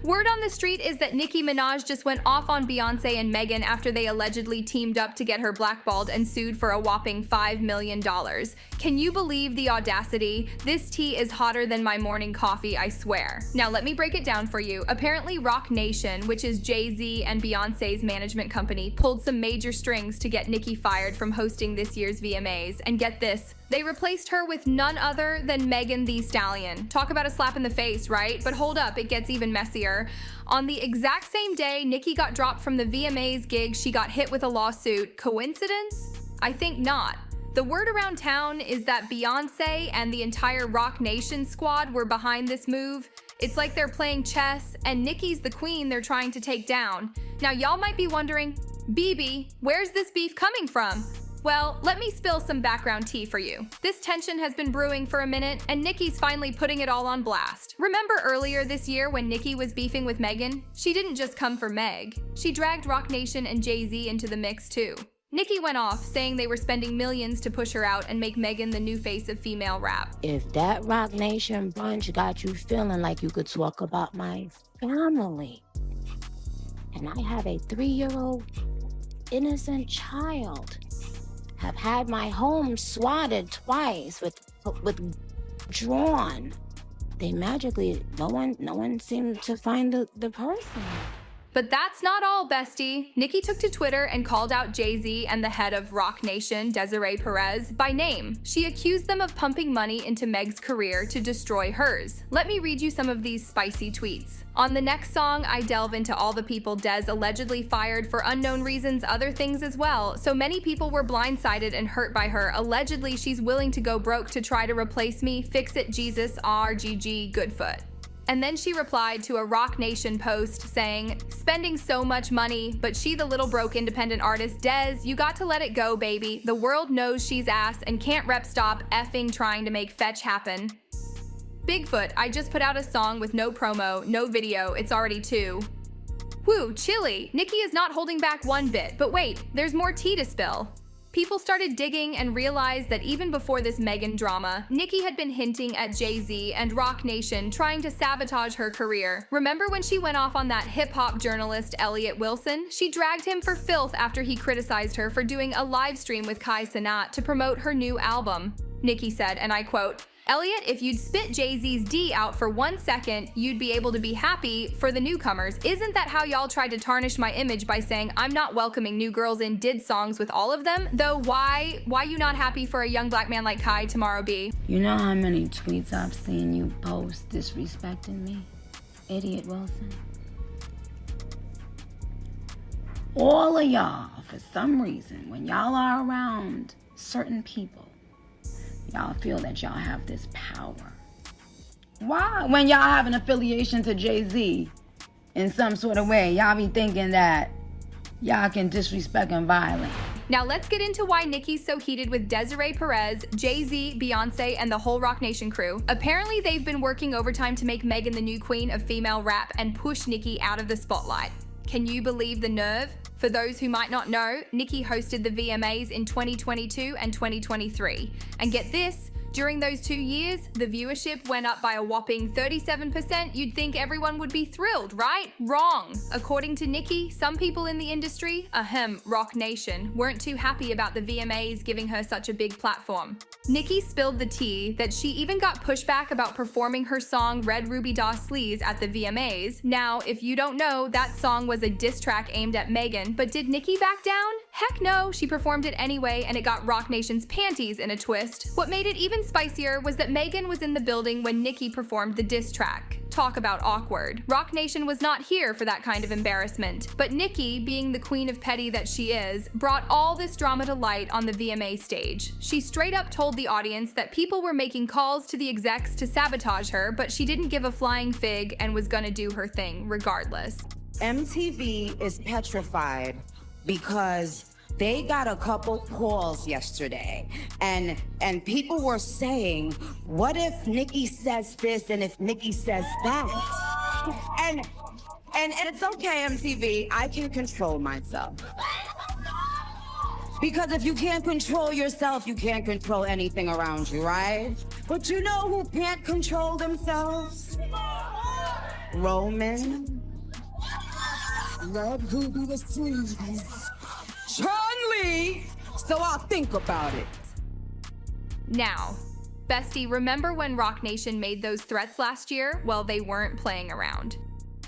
Word on the street is that Nicki Minaj just went off on Beyonce and Megan after they allegedly teamed up to get her blackballed and sued for a whopping $5 million. Can you believe the audacity? This tea is hotter than my morning coffee, I swear. Now let me break it down for you. Apparently Roc Nation, which is Jay-Z and Beyonce's management company, pulled some major strings to get Nicki fired from hosting this year's VMAs. And get this, they replaced her with none other than Megan Thee Stallion. Talk about a slap in the face, right? But hold up, it gets even messier. On the exact same day Nicki got dropped from the VMAs gig, she got hit with a lawsuit. Coincidence? I think not. The word around town is that Beyonce and the entire Roc Nation squad were behind this move. It's like they're playing chess, and Nicki's the queen they're trying to take down. Now y'all might be wondering, BB, where's this beef coming from? Well, let me spill some background tea for you. This tension has been brewing for a minute, and Nicki's finally putting it all on blast. Remember earlier this year when Nicki was beefing with Megan? She didn't just come for Meg. She dragged Roc Nation and Jay-Z into the mix too. Nicki went off, saying they were spending millions to push her out and make Megan the new face of female rap. If that Roc Nation bunch got you feeling like you could talk about my family, and I have a 3-year-old innocent child, have had my home swatted twice with drawn, they magically, no one seemed to find the person. But that's not all, bestie. Nicki took to Twitter and called out Jay-Z and the head of Roc Nation, Desiree Perez, by name. She accused them of pumping money into Meg's career to destroy hers. Let me read you some of these spicy tweets. On the next song, I delve into all the people Des allegedly fired for unknown reasons, other things as well. So many people were blindsided and hurt by her. Allegedly, she's willing to go broke to try to replace me. Fix it, Jesus, RGG, Goodfoot. And then she replied to a Roc Nation post saying, spending so much money, but she the little broke independent artist, Des, you got to let it go, baby. The world knows she's ass and can't rep stop effing trying to make fetch happen. Bigfoot, I just put out a song with no promo, no video, it's already 2. Woo, chilly. Nicki is not holding back one bit, but wait, there's more tea to spill. People started digging and realized that even before this Megan drama, Nicki had been hinting at Jay-Z and Roc Nation trying to sabotage her career. Remember when she went off on that hip-hop journalist Elliott Wilson? She dragged him for filth after he criticized her for doing a live stream with Kai Cenat to promote her new album. Nicki said, and I quote, Elliott, if you'd spit Jay-Z's D out for 1 second, you'd be able to be happy for the newcomers. Isn't that how y'all tried to tarnish my image by saying I'm not welcoming new girls in did songs with all of them? Though why you not happy for a young black man like Kai tomorrow B? You know how many tweets I've seen you post disrespecting me? Idiot Wilson. All of y'all, for some reason, when y'all are around certain people, y'all feel that y'all have this power. Why? When y'all have an affiliation to Jay-Z in some sort of way, y'all be thinking that y'all can disrespect and violate. Now let's get into why Nicki's so heated with Desiree Perez, Jay-Z, Beyonce, and the whole Roc Nation crew. Apparently they've been working overtime to make Megan the new queen of female rap and push Nicki out of the spotlight. Can you believe the nerve? For those who might not know, Nicki hosted the VMAs in 2022 and 2023. And get this, during those 2 years, the viewership went up by a whopping 37%. You'd think everyone would be thrilled, right? Wrong. According to Nicki, some people in the industry, Roc Nation, weren't too happy about the VMAs giving her such a big platform. Nicki spilled the tea that she even got pushback about performing her song Red Ruby Da Sleaze at the VMAs. Now, if you don't know, that song was a diss track aimed at Megan, but did Nicki back down? Heck no, she performed it anyway and it got Roc Nation's panties in a twist. What made it even spicier was that Megan was in the building when Nicki performed the diss track. Talk about awkward. Roc Nation was not here for that kind of embarrassment, but Nicki, being the queen of petty that she is, brought all this drama to light on the VMA stage. She straight up told the audience that people were making calls to the execs to sabotage her, but she didn't give a flying fig and was gonna do her thing regardless. MTV is petrified because they got a couple calls yesterday and people were saying, what if Nicki says this and if Nicki says that? And it's okay, MTV, I can control myself. Because if you can't control yourself, you can't control anything around you, right? But you know who can't control themselves? Roman. Red Ruby was freeze. Chun-Li. So I'll think about it. Now, bestie, remember when Roc Nation made those threats last year? Well, they weren't playing around.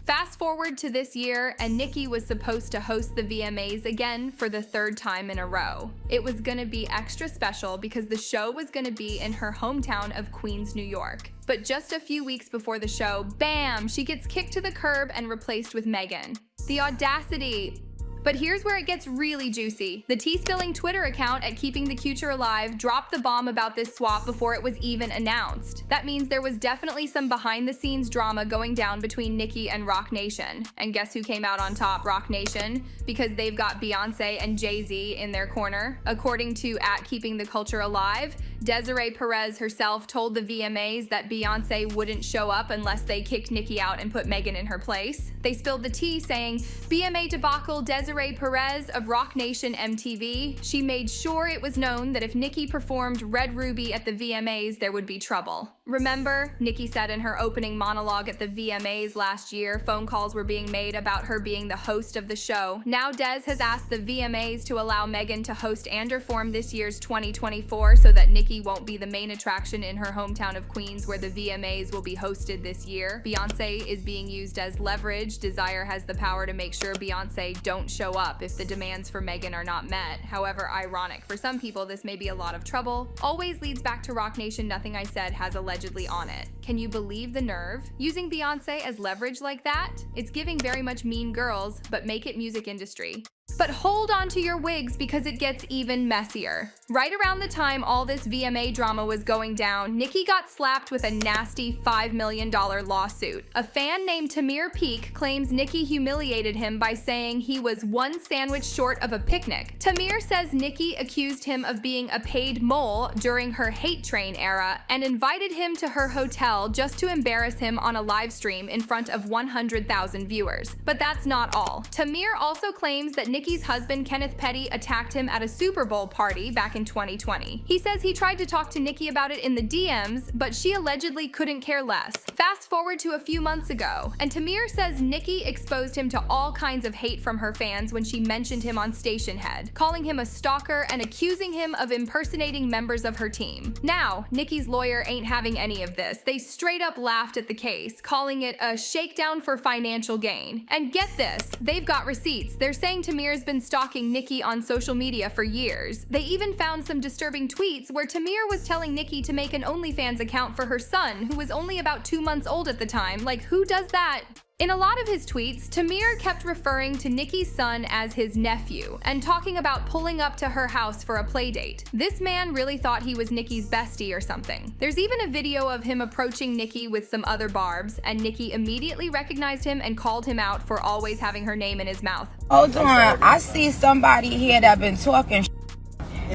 Fast forward to this year, and Nicki was supposed to host the VMAs again for the third time in a row. It was gonna be extra special because the show was gonna be in her hometown of Queens, New York. But just a few weeks before the show, bam, she gets kicked to the curb and replaced with Megan. The audacity. But here's where it gets really juicy. The tea-spilling Twitter account at Keeping the Future Alive dropped the bomb about this swap before it was even announced. That means there was definitely some behind-the-scenes drama going down between Nicki and Roc Nation. And guess who came out on top? Roc Nation, because they've got Beyonce and Jay-Z in their corner. According to at Keeping the Culture Alive, Desiree Perez herself told the VMAs that Beyonce wouldn't show up unless they kicked Nicki out and put Megan in her place. They spilled the tea saying, BMA debacle Desiree Perez of Roc Nation MTV. She made sure it was known that if Nicki performed Red Ruby at the VMAs, there would be trouble. Remember, Nicki said in her opening monologue at the VMAs last year, phone calls were being made about her being the host of the show. Now Des has asked the VMAs to allow Megan to host and perform this year's 2024 so that Nicki won't be the main attraction in her hometown of Queens where the VMAs will be hosted this year. Beyonce is being used as leverage. Desire has the power to make sure Beyonce don't show up if the demands for Megan are not met. However ironic, for some people this may be a lot of trouble. Always leads back to Roc Nation, nothing I said has allegedly on it. Can you believe the nerve? Using Beyonce as leverage like that? It's giving very much Mean Girls, but make it music industry. But hold on to your wigs because it gets even messier. Right around the time all this VMA drama was going down, Nicki got slapped with a nasty $5 million lawsuit. A fan named Tamir Peak claims Nicki humiliated him by saying he was one sandwich short of a picnic. Tamir says Nicki accused him of being a paid mole during her hate train era and invited him to her hotel just to embarrass him on a live stream in front of 100,000 viewers. But that's not all. Tamir also claims that Nicki's husband Kenneth Petty attacked him at a Super Bowl party back in 2020. He says he tried to talk to Nicki about it in the DMs, but she allegedly couldn't care less. Fast forward to a few months ago, and Tamir says Nicki exposed him to all kinds of hate from her fans when she mentioned him on Stationhead, calling him a stalker and accusing him of impersonating members of her team. Now, Nicki's lawyer ain't having any of this. They straight up laughed at the case, calling it a shakedown for financial gain. And get this, they've got receipts. They're saying Tamir's been stalking Nicki on social media for years. They even found some disturbing tweets where Tamir was telling Nicki to make an OnlyFans account for her son, who was only about 2 months old at the time. Like, who does that? In a lot of his tweets, Tamir kept referring to Nicki's son as his nephew and talking about pulling up to her house for a playdate. This man really thought he was Nicki's bestie or something. There's even a video of him approaching Nicki with some other barbs, and Nicki immediately recognized him and called him out for always having her name in his mouth. Hold on, I see somebody here that been talking.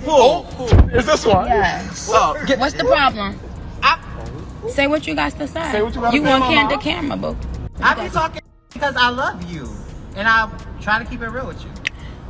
Who? Is this one? Yes. Oh, What's the problem? Say what you got to say. Say what you got to You say, want mama. the camera, boo. I be talking because I love you, and I try to keep it real with you.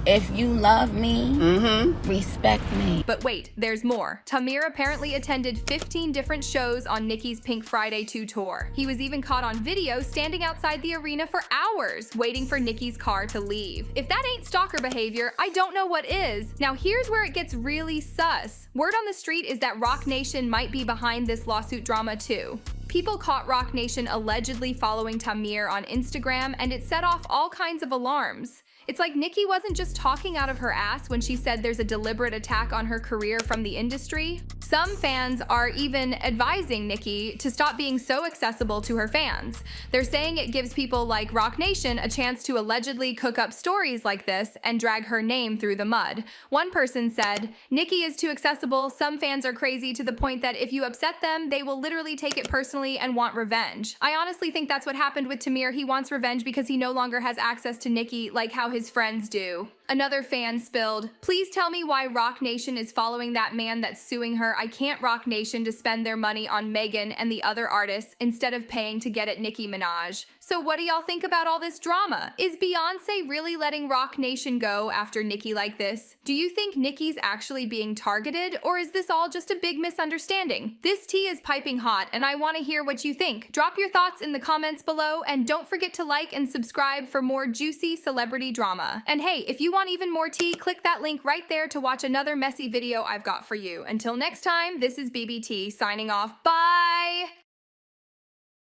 If you love me, respect me. But wait, there's more. Tamir apparently attended 15 different shows on Nicki's Pink Friday 2 tour. He was even caught on video standing outside the arena for hours, waiting for Nicki's car to leave. If that ain't stalker behavior, I don't know what is. Now here's where it gets really sus. Word on the street is that Roc Nation might be behind this lawsuit drama too. People caught Roc Nation allegedly following Tamir on Instagram, and it set off all kinds of alarms. It's like Nicki wasn't just talking out of her ass when she said there's a deliberate attack on her career from the industry. Some fans are even advising Nicki to stop being so accessible to her fans. They're saying it gives people like Roc Nation a chance to allegedly cook up stories like this and drag her name through the mud. One person said, Nicki is too accessible, some fans are crazy to the point that if you upset them, they will literally take it personally and want revenge. I honestly think that's what happened with Tamir. He wants revenge because he no longer has access to Nicki like how his friends do. Another fan spilled, please tell me why Roc Nation is following that man that's suing her bummer I can't Roc Nation to spend their money on Megan and the other artists instead of paying to get at Nicki Minaj. So what do y'all think about all this drama? Is Beyonce really letting Roc Nation go after Nicki like this? Do you think Nicki's actually being targeted, or is this all just a big misunderstanding? This tea is piping hot, and I want to hear what you think. Drop your thoughts in the comments below, and don't forget to like and subscribe for more juicy celebrity drama. And hey, if you want even more tea, click that link right there to watch another messy video I've got for you. Until next time, this is BiBiTea signing off. Bye!